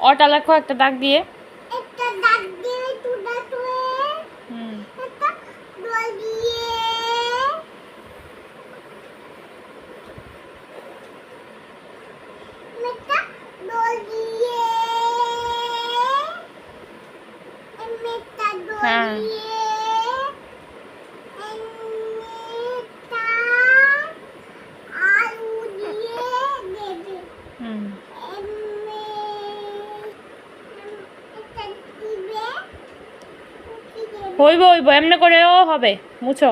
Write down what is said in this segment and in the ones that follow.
অটা লেখো একটা দাগ দিয়ে। একটা দাগ দিয়ে টুডা টুয়ে একটা ডল দিয়ে একটা ডল দিয়ে একটা ডল দিয়ে একটা আলু দিয়ে দেবে হইব হইব এমনি করেও হবে। মুছো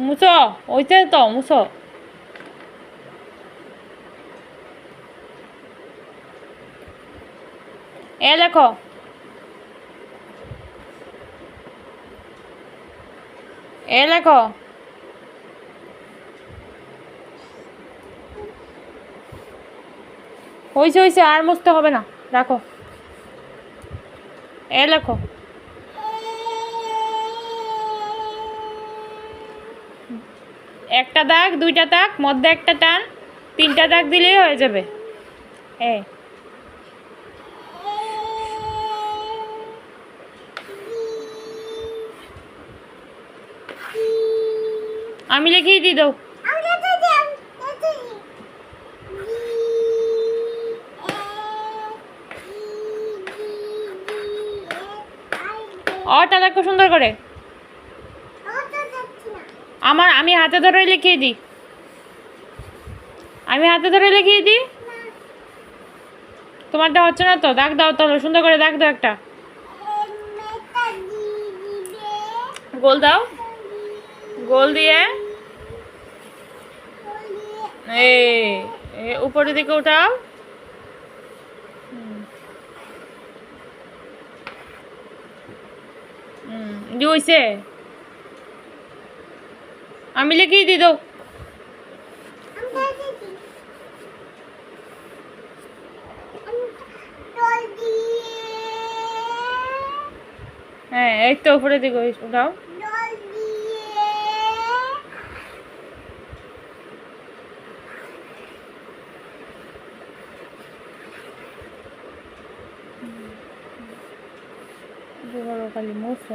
মুছো ওইটাই তো মুছো। এ লেখো এ লেখো হইছে হইছে আর মুছতে হবে না, রাখো। এ লেখো একটা দাগ দুইটা দাগ মধ্যে একটা টান, তিনটা দাগ দিলেই হয়ে যাবে। এ আমি লিখিয়ে দিই দাও। অটা লেখো সুন্দর করে। আমি হাতে ধরে লিখিয়ে দিই, আমি হাতে ধরে লিখিয়ে দিই। তোমারটা হচ্ছে না তো, দাগ দাও তাহলে, সুন্দর করে দাগ দাও একটা। গোল দাও, গোল দিয়ে এই উপরের দিকে উঠাও। হইছে, আমি লিখিয়ে দিই দাও। হ্যাঁ এই তো উপরের দিকে উঠাও। খালি মুছো